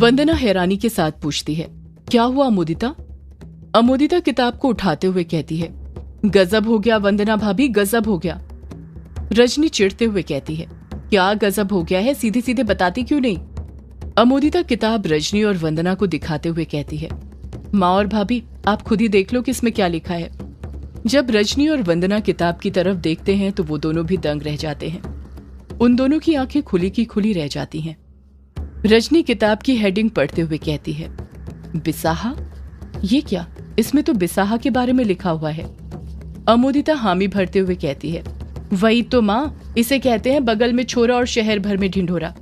वंदना हैरानी के साथ पूछती है, क्या हुआ अमोदिता? अमोदिता किताब को उठाते हुए कहती है, गजब हो गया वंदना भाभी, गजब हो गया। रजनी चिढ़ते हुए कहती है, क्या गजब हो गया है, सीधे सीधे बताती क्यों नहीं? अमोदिता किताब रजनी और वंदना को दिखाते हुए कहती है, माँ और भाभी आप खुद ही देख लो कि इसमें क्या लिखा है। जब रजनी और वंदना किताब की तरफ देखते हैं तो वो दोनों भी दंग रह जाते हैं। उन दोनों की आंखें खुली की खुली रह जाती हैं। रजनी किताब की हेडिंग पढ़ते हुए कहती है, बिसाहा? ये क्या, इसमें तो बिसाहा के बारे में लिखा हुआ है। अमोदिता हामी भरते हुए कहती है, वही तो माँ, इसे कहते हैं बगल में छोरा और शहर भर में ढिंढोरा।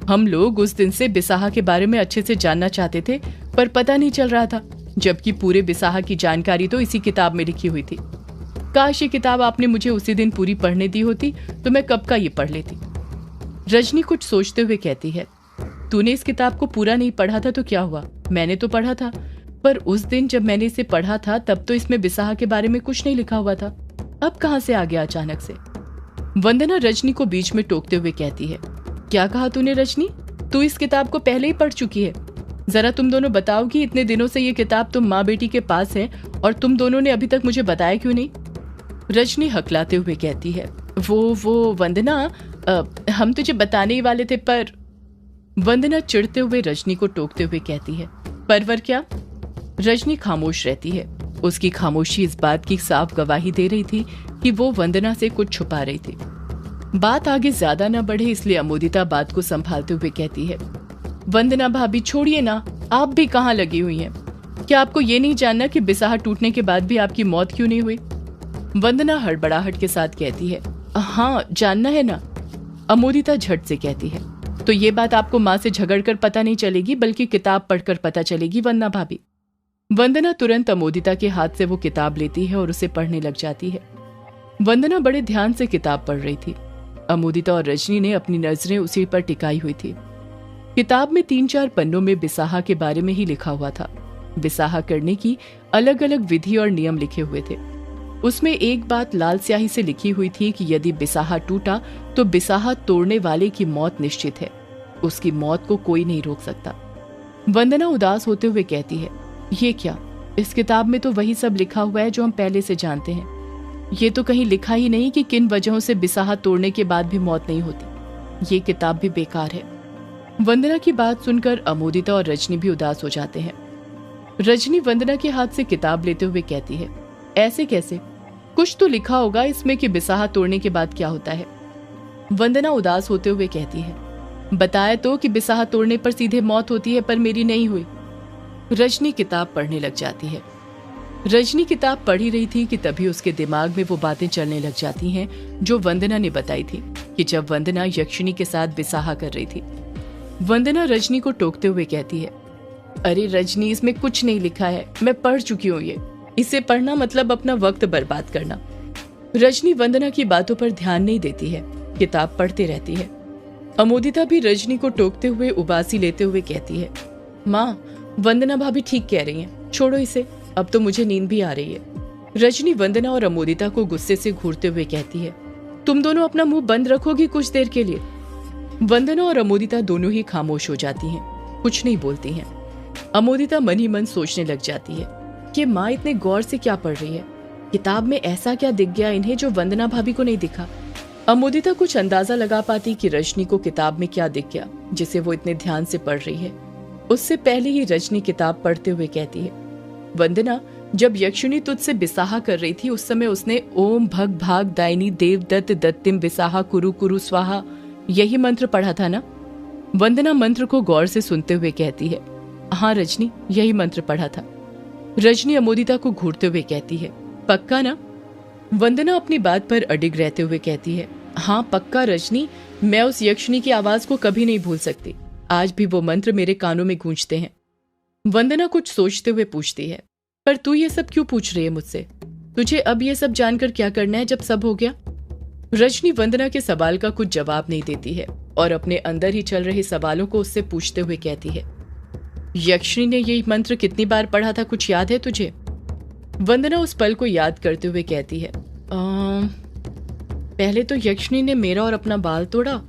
हम लोग उस दिन से बिसाहा के बारे में अच्छे से जानना चाहते थे पर पता नहीं चल रहा था, जबकि पूरे बिसाहा की जानकारी तो इसी किताब में लिखी हुई थी। काश ये किताब आपने मुझे उसी दिन पूरी पढ़ने दी होती तो मैं कब का ये पढ़ लेती। रजनी कुछ सोचते हुए कहती है, तूने इस किताब को पूरा नहीं पढ़ा था तो क्या हुआ, मैंने तो पढ़ा था, पर उस दिन जब मैंने इसे पढ़ा था तब तो इसमें बिसाहा के बारे में कुछ नहीं लिखा हुआ था, अब कहां से आ गया अचानक से? वंदना रजनी को बीच में टोकते हुए कहती है, क्या कहा तूने रजनी, तू इस किताब को पहले ही पढ़ चुकी है। जरा तुम दोनों बताओ कि इतने दिनों से ये किताब तुम माँ बेटी के पास है और तुम दोनों ने अभी तक मुझे बताया क्यों नहीं? रजनी हकलाते हुए कहती है, वो वंदना, हम तुझे बताने ही वाले थे पर। वंदना चिढ़ते हुए रजनी को टोकते हुए कहती है, परवर क्या? रजनी खामोश रहती है। उसकी खामोशी इस बात की साफ गवाही दे रही थी कि वो वंदना से कुछ छुपा रही थी। बात आगे ज्यादा न बढ़े इसलिए अमोदिता बात को संभालते हुए कहती है, वंदना भाभी छोड़िए ना, आप भी कहाँ लगी हुई हैं? क्या आपको ये नहीं जानना कि बिसाहा टूटने के बाद भी आपकी मौत क्यों नहीं हुई? वंदना हड़बड़ाहट के साथ कहती है, हाँ जानना है ना। अमोदिता झट से कहती है, तो ये बात आपको माँ से झगड़कर पता नहीं चलेगी बल्कि किताब पढ़कर पता चलेगी वंदना भाभी। वंदना तुरंत अमोदिता के हाथ से वो किताब लेती है और उसे पढ़ने लग जाती है। वंदना बड़े ध्यान से किताब पढ़ रही थी। अमोदिता और रजनी ने अपनी नजरें उसी पर टिकाई हुई थी। किताब में 3-4 पन्नों में बिसाहा के बारे में ही लिखा हुआ था। बिसाहा करने की अलग अलग विधि और नियम लिखे हुए थे। उसमें एक बात लाल स्याही से लिखी हुई थी कि यदि बिसाहा टूटा तो बिसाहा तोड़ने वाले की मौत निश्चित है, उसकी मौत को कोई नहीं रोक सकता। वंदना उदास होते हुए कहती है, ये क्या, इस किताब में तो वही सब लिखा हुआ है जो हम पहले से जानते हैं। ये तो कहीं लिखा ही नहीं कि किन वजहों से बिसाहा तोड़ने के बाद भी मौत नहीं होती। ये किताब भी बेकार है। वंदना की बात सुनकर अमोदिता और रजनी भी उदास हो जाते हैं। रजनी वंदना के हाथ से किताब लेते हुए कहती है, ऐसे कैसे, कुछ तो लिखा होगा इसमें कि बिसाहा तोड़ने के बाद क्या होता है। वंदना उदास होते हुए कहती है, बताया तो कि बिसाहा तोड़ने पर सीधे मौत होती है पर मेरी नहीं हुई। रजनी किताब पढ़ने लग जाती है। रजनी किताब पढ़ ही रही थी कि तभी उसके दिमाग में वो बातें चलने लग जाती हैं जो वंदना ने बताई थी कि जब वंदना यक्षिणी के साथ बिसाहा कर रही थी। वंदना रजनी को टोकते हुए कहती है, अरे रजनी, इसमें कुछ नहीं लिखा है, मैं पढ़ चुकी हूँ ये, इसे पढ़ना मतलब अपना वक्त बर्बाद करना। रजनी वंदना की बातों पर ध्यान नहीं देती है, किताब पढ़ते रहती है। अमोदिता भी रजनी को टोकते हुए उबासी लेते हुए कहती है, माँ, वंदना भाभी ठीक कह रही हैं, छोड़ो इसे, अब तो मुझे नींद भी आ रही है। रजनी वंदना और अमोदिता को गुस्से से घूरते हुए कहती है, तुम दोनों अपना मुंह बंद रखोगी कुछ देर के लिए? वंदना और अमोदिता दोनों ही खामोश हो जाती हैं, कुछ नहीं बोलती हैं। अमोदिता मन ही मन सोचने लग जाती है कि माँ इतने गौर से क्या पढ़ रही है, किताब में ऐसा क्या दिख गया इन्हें जो वंदना भाभी को नहीं दिखा। अमोदिता कुछ अंदाजा लगा पाती कि रजनी को किताब में क्या दिख गया जिसे वो इतने ध्यान से पढ़ रही है। उससे पहले ही रजनी किताब पढ़ते हुए कहती है, वंदना, जब यक्षिणी तुझसे बिसाहा कर रही थी उस समय उसने ओम भग भाग दायनी देव दत्त दत्तिम बिसाहा कुरु कुरु स्वाहा यही मंत्र पढ़ा था ना? वंदना मंत्र को गौर से सुनते हुए कहती है, हाँ रजनी, यही मंत्र पढ़ा था। रजनी अमोदिता को घूरते हुए कहती है, पक्का ना? वंदना अपनी बात पर अडिग रहते हुए कहती है, हाँ पक्का रजनी, मैं उस यक्षिणी की आवाज को कभी नहीं भूल सकती, आज भी वो मंत्र मेरे कानों में गूंजते हैं। वंदना कुछ सोचते हुए पूछती है, पर तू ये सब क्यों पूछ रही है मुझसे? तुझे अब ये सब जानकर क्या करना है जब सब हो गया? रजनी वंदना के सवाल का कुछ जवाब नहीं देती है और अपने अंदर ही चल रहे सवालों को उससे पूछते हुए कहती है, यक्षिणी ने ये मंत्र कितनी बार पढ़ा था, कुछ याद है तुझे? वंदना उस पल को याद करते हुए कहती है, पहले तो यक्षिणी ने मेरा और अपना बाल तोड़ा,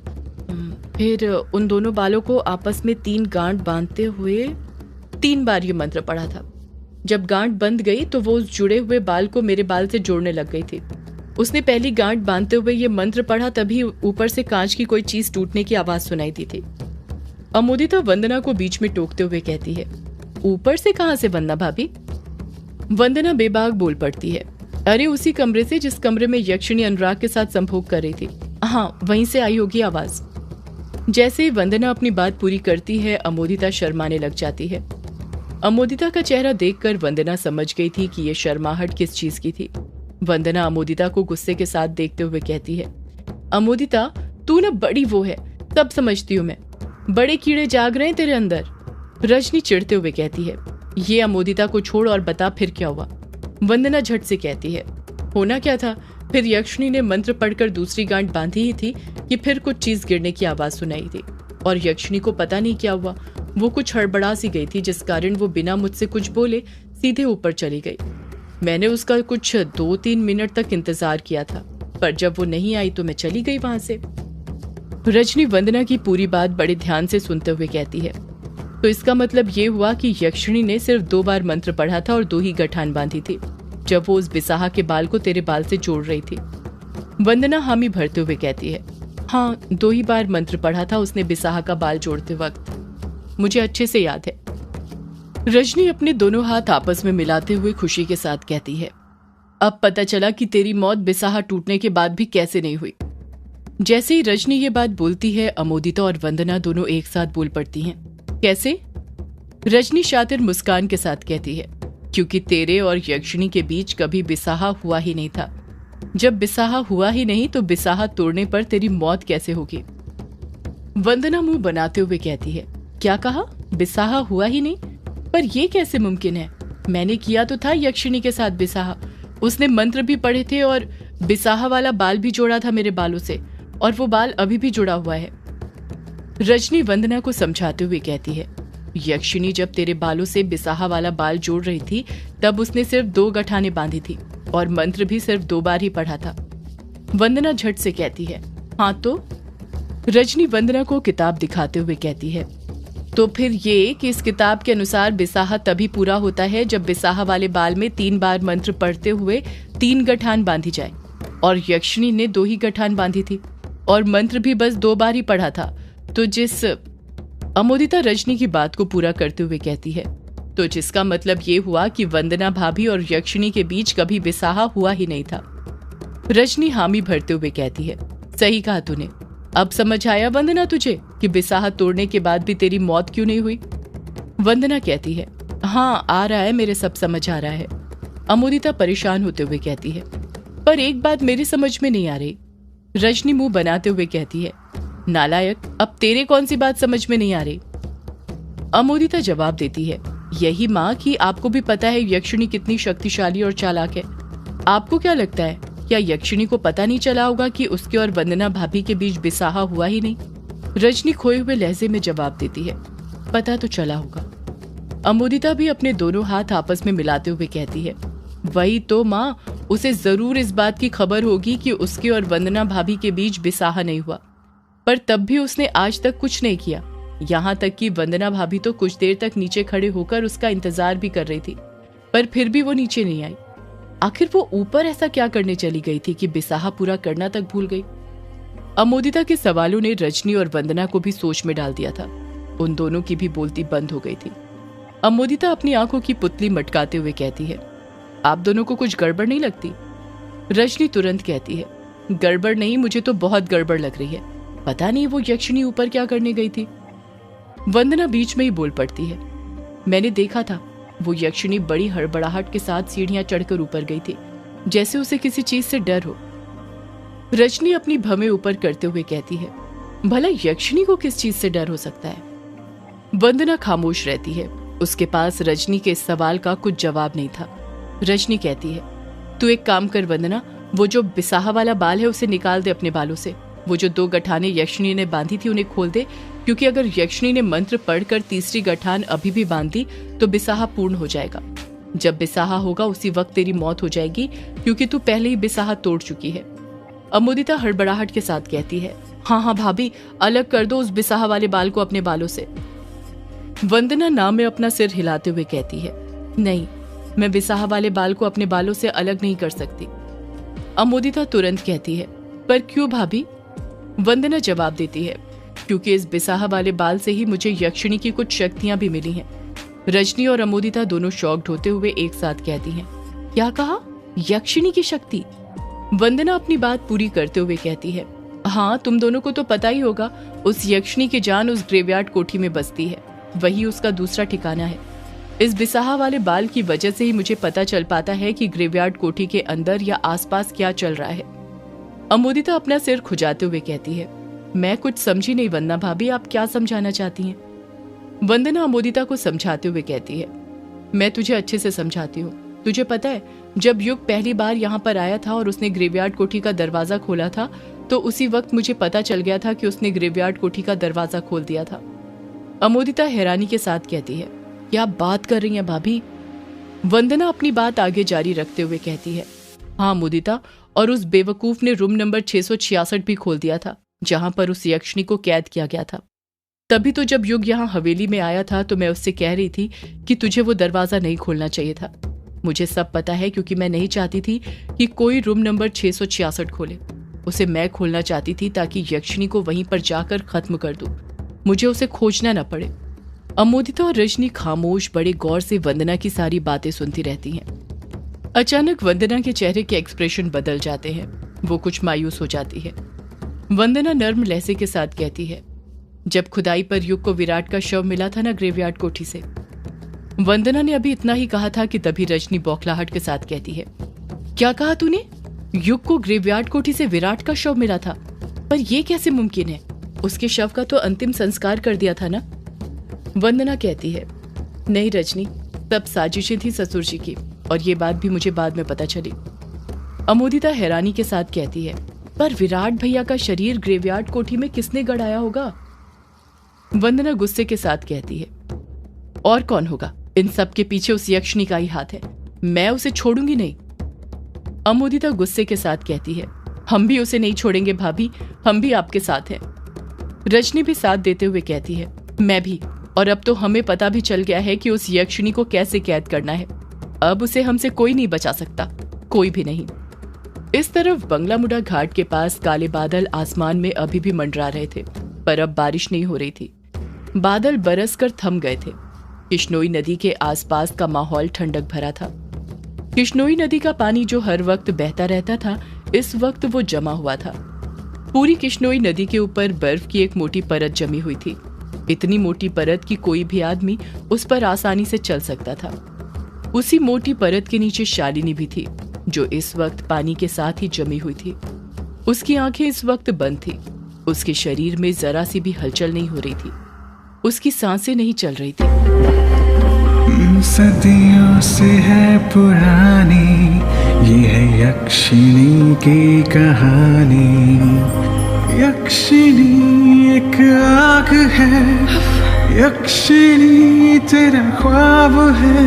फिर उन दोनों बालों को आपस में 3 गांठ बांधते हुए 3 बार ये मंत्र पढ़ा था। जब गांठ बंध गई तो वो उस जुड़े हुए बाल को मेरे बाल से जोड़ने लग गई थी। उसने पहली गांठ बांधते हुए ये मंत्र पढ़ा, तभी ऊपर से कांच की कोई चीज टूटने की आवाज सुनाई दी थी। अमोदिता वंदना को बीच में टोकते हुए कहती है, ऊपर से कहां से वंदना भाभी? वंदना बेबाक बोल पड़ती है, अरे उसी कमरे से जिस कमरे में यक्षिणी अनुराग के साथ संभोग कर रही थी। हाँ, वहीं से आई होगी आवाज। जैसे ही वंदना अपनी बात पूरी करती है, अमोदिता शर्माने लग जाती है। अमोदिता का चेहरा देखकर वंदना समझ गई थी कि ये शर्माहट किस चीज की थी। वंदना अमोदिता को गुस्से के साथ देखते हुए कहती है, अमोदिता तू ना बड़ी वो है, सब समझती हूँ मैं, बड़े कीड़े जाग रहे हैं तेरे अंदर। रजनी चिढ़ते हुए कहती है, ये अमोदिता को छोड़ और बता फिर क्या हुआ। वंदना झट से कहती है, होना क्या था, फिर यक्षिणी ने मंत्र पढ़कर दूसरी गांठ बांधी ही थी कि फिर कुछ चीज गिरने की आवाज सुनाई थी और यक्षिणी को पता नहीं क्या हुआ, वो कुछ हड़बड़ा सी गई थी, जिस कारण वो बिना मुझसे कुछ बोले सीधे ऊपर चली गई। मैंने उसका कुछ 2-3 मिनट तक इंतजार किया था, पर जब वो नहीं आई तो मैं चली गई वहां से। रजनी वंदना की पूरी बात बड़े ध्यान से सुनते हुए कहती है, तो इसका मतलब ये हुआ कि यक्षिणी ने सिर्फ 2 बार मंत्र पढ़ा था और 2 ही गठान बांधी थी, जब वो उस बिसाहा के बाल को तेरे बाल से जोड़ रही थी। वंदना हामी भरते हुए कहती है, हाँ 2 ही बार मंत्र पढ़ा था उसने बिसाहा का बाल जोड़ते वक्त, मुझे अच्छे से याद है। रजनी अपने दोनों हाथ आपस में मिलाते हुए खुशी के साथ कहती है, अब पता चला कि तेरी मौत बिसाहा टूटने के बाद भी कैसे नहीं हुई। जैसे ही रजनी ये बात बोलती है, अमोदिता और वंदना दोनों एक साथ बोल पड़ती हैं। कैसे? रजनी शातिर मुस्कान के साथ कहती है, क्योंकि तेरे और यक्षिणी के बीच कभी बिसाहा हुआ ही नहीं था। जब बिसाहा हुआ ही नहीं तो बिसाहा तोड़ने पर तेरी मौत कैसे होगी? वंदना मुंह बनाते हुए कहती है, क्या कहा? बिसाहा हुआ ही नहीं? पर यह कैसे मुमकिन है? मैंने किया तो था यक्षिणी के साथ बिसाहा, उसने मंत्र भी पढ़े थे और बिसाहा वाला बाल भी जोड़ा था मेरे बालों से, और वो बाल अभी भी जुड़ा हुआ है। रजनी वंदना को समझाते हुए कहती है, यक्षिणी जब तेरे बालों से बिसाहा वाला बाल जोड़ रही थी तब उसने सिर्फ 2 गठाने बांधी थी और मंत्र भी सिर्फ 2 बार ही पढ़ा था। वंदना झट से कहती है, हाँ तो? रजनी वंदना को किताब दिखाते हुए कहती है, तो फिर ये कि इस किताब के अनुसार बिसाहा तभी पूरा होता है जब बिसाहा वाले बाल में 3 बार मंत्र पढ़ते हुए 3 गठान बांधी जाए, और यक्षिणी ने 2 ही गठान बांधी थी और मंत्र भी बस 2 बार ही पढ़ा था। तो जिस अमोदिता रजनी की बात को पूरा करते हुए कहती है, तो जिसका मतलब ये हुआ कि वंदना भाभी और यक्षिणी के बीच कभी बिसाहा हुआ ही नहीं था। रजनी हामी भरते हुए कहती है, सही कहा तूने, अब समझ आया वंदना तुझे कि बिसाहा तोड़ने के बाद भी तेरी मौत क्यों नहीं हुई? वंदना कहती है, हाँ आ रहा है, मेरे सब समझ आ रहा है। अमोदिता परेशान होते हुए कहती है, पर एक बात मेरी समझ में नहीं आ रही। रजनी मुंह बनाते हुए कहती है, नालायक, अब तेरे कौन सी बात समझ में नहीं आ रही? अमोदिता जवाब देती है, यही माँ कि आपको भी पता है यक्षिणी कितनी शक्तिशाली और चालाक है। आपको क्या लगता है, क्या यक्षिणी को पता नहीं चला होगा कि उसके और वंदना भाभी के बीच बिसाहा हुआ ही नहीं? रजनी खोए हुए लहजे में जवाब देती है, पता तो चला होगा। अमोदिता भी अपने दोनों हाथ आपस में मिलाते हुए कहती है, वही तो माँ, उसे जरूर इस बात की खबर होगी कि उसके और वंदना भाभी के बीच बिसाहा नहीं हुआ, पर तब भी उसने आज तक कुछ नहीं किया। यहाँ तक कि वंदना भाभी तो कुछ देर तक नीचे खड़े होकर उसका इंतजार भी कर रही थी, पर फिर भी वो नीचे नहीं आई। आखिर वो ऊपर ऐसा क्या करने चली गई थी कि बिसाहा पूरा करना तक भूल गई? अमोदिता के सवालों ने रजनी और वंदना को भी सोच में डाल दिया था। उन दोनों की भी बोलती बंद हो गई थी। अमोदिता अपनी आंखों की पुतली मटकाते हुए कहती है, आप दोनों को कुछ गड़बड़ नहीं लगती? रजनी तुरंत कहती है, गड़बड़ नहीं, मुझे तो बहुत गड़बड़ लग रही है। पता नहीं वो यक्षिणी ऊपर क्या करने गई थी। वंदना बीच में ही बोल पड़ती है, मैंने देखा था, वो यक्षिणी बड़ी हड़बड़ाहट के साथ सीढ़ियां चढ़कर ऊपर गई थी, जैसे उसे किसी चीज से डर हो। रजनी अपनी भवें ऊपर करते हुए कहती है, भला यक्षिणी को किस चीज से डर हो सकता है? वंदना खामोश रहती है। उसके पास रजनी के इस सवाल का कुछ जवाब नहीं था। रजनी कहती है, तू एक काम कर वंदना, वो जो बिसाहा वाला बाल है उसे निकाल दे अपने बालों से। वो जो 2 गठाने यक्षिणी ने बांधी थी उन्हें खोल दे, क्योंकि अगर यक्षिणी ने मंत्र पढ़कर तीसरी गठान अभी भी बांधी तो बिसाहा पूर्ण हो जाएगा। जब बिसाहा होगा उसी वक्त तेरी मौत हो जाएगी, क्योंकि तू पहले ही बिसाहा तोड़ चुकी है। अमोदिता हड़बड़ाहट के साथ कहती है, हाँ हाँ भाभी, अलग कर दो उस बिसाहा वाले बाल को अपने बालों से। वंदना नाम में अपना सिर हिलाते हुए कहती है, नहीं, मैं बिसाहा वाले बाल को अपने बालों से अलग नहीं कर सकती। अमोदिता तुरंत कहती है, पर क्यों भाभी? वंदना जवाब देती है, क्योंकि इस बिसाहा वाले बाल से ही मुझे यक्षिणी की कुछ शक्तियां भी मिली हैं। रजनी और अमोदिता दोनों शॉक्ड होते हुए एक साथ कहती हैं, क्या कहा? यक्षिणी की शक्ति? वंदना अपनी बात पूरी करते हुए कहती है, हाँ, तुम दोनों को तो पता ही होगा, उस यक्षिणी की जान उस ग्रेवयार्ड कोठी में बसती है, वही उसका दूसरा ठिकाना है। इस बिसाहा वाले बाल की वजह से ही मुझे पता चल पाता है कि ग्रेवयार्ड कोठी के अंदर या आसपास क्या चल रहा है। अमोदिता अपना सिर खुजाते हुए कहती है, मैं कुछ समझी नहीं वंदना भाभी, आप क्या समझाना चाहती हैं? वंदना अमोदिता को समझाते हुए कहती है, मैं तुझे अच्छे से समझाती हूँ। तुझे पता है, जब युग पहली बार यहाँ पर आया था और उसने ग्रेवयार्ड कोठी का दरवाजा खोला था, तो उसी वक्त मुझे पता चल गया था कि उसने ग्रेवयार्ड कोठी का दरवाजा खोल दिया था। अमोदिता हैरानी के साथ कहती है, क्या बात कर रही हैं भाभी? वंदना अपनी बात आगे जारी रखते हुए कहती है, हाँ अमोदिता, और उस बेवकूफ ने रूम नंबर 666 भी खोल दिया था, जहां पर उस यक्षिणी को कैद किया गया था। तभी तो जब युग यहाँ हवेली में आया था तो मैं उससे कह रही थी कि तुझे वो दरवाजा नहीं खोलना चाहिए था। मुझे सब पता है, क्योंकि मैं नहीं चाहती थी कि कोई रूम नंबर 666 खोले। उसे मैं खोलना चाहती थी ताकि यक्षिणी को वहीं पर जाकर खत्म कर दूं, मुझे उसे खोजना न पड़े। अमोदिता और रजनी खामोश बड़े गौर से वंदना की सारी बातें सुनती रहती हैं। अचानक वंदना के चेहरे के एक्सप्रेशन बदल जाते हैं, वो कुछ मायूस हो जाती है। वंदना नर्म लहजे के साथ कहती है, जब खुदाई पर युग को विराट का शव मिला था ना ग्रेवयार्ड कोठी से। वंदना ने अभी इतना ही कहा था कि तभी रजनी बौखलाहट के साथ कहती है, क्या कहा तूने? युग को ग्रेवयार्ड कोठी से विराट का शव मिला था? पर यह कैसे मुमकिन है? उसके शव का तो अंतिम संस्कार कर दिया था ना? वंदना कहती है, नहीं रजनी, सब साजिशें थी ससुर जी की, और ये बात भी मुझे बाद में पता चली। अमोदिता हैरानी के साथ कहती है, पर विराट भैया का शरीर ग्रेवयार्ड कोठी में किसने गड़ाया होगा? वंदना गुस्से के साथ कहती है, और कौन होगा? इन सब के पीछे उस यक्षिणी का ही हाथ है, मैं उसे छोड़ूंगी नहीं। अमोदिता गुस्से के साथ कहती है, हम भी उसे नहीं छोड़ेंगे भाभी, हम भी आपके साथ हैं। रजनी भी साथ देते हुए कहती है, मैं भी, और अब तो हमें पता भी चल गया है कि उस यक्षिणी को कैसे कैद करना है। अब उसे हमसे कोई नहीं बचा सकता, कोई भी नहीं। इस तरफ बंगला मुड़ा घाट के पास काले बादल आसमान में अभी भी मंडरा रहे थे, पर अब बारिश नहीं हो रही थी। बादल बरसकर थम गए थे। किश्नोई नदी के आसपास का माहौल ठंडक भरा था। किश्नोई नदी का पानी जो हर वक्त बहता रहता था, इस वक्त वो जमा हुआ था। पूरी किश्नोई नदी के ऊपर बर्फ की एक मोटी परत जमी हुई थी, इतनी मोटी परत कि कोई भी आदमी उस पर आसानी से चल सकता था। उसी मोटी परत के नीचे शालिनी भी थी, जो इस वक्त पानी के साथ ही जमी हुई थी। उसकी आंखें इस वक्त बंद थी, उसके शरीर में जरा सी भी हलचल नहीं हो रही थी, उसकी सांसें नहीं चल रही थी। सदियों से है पुरानी ये है यक्षिणी की कहानी। यक्षिणी एक आग है, यक्षिणी तेरा ख्वाब है।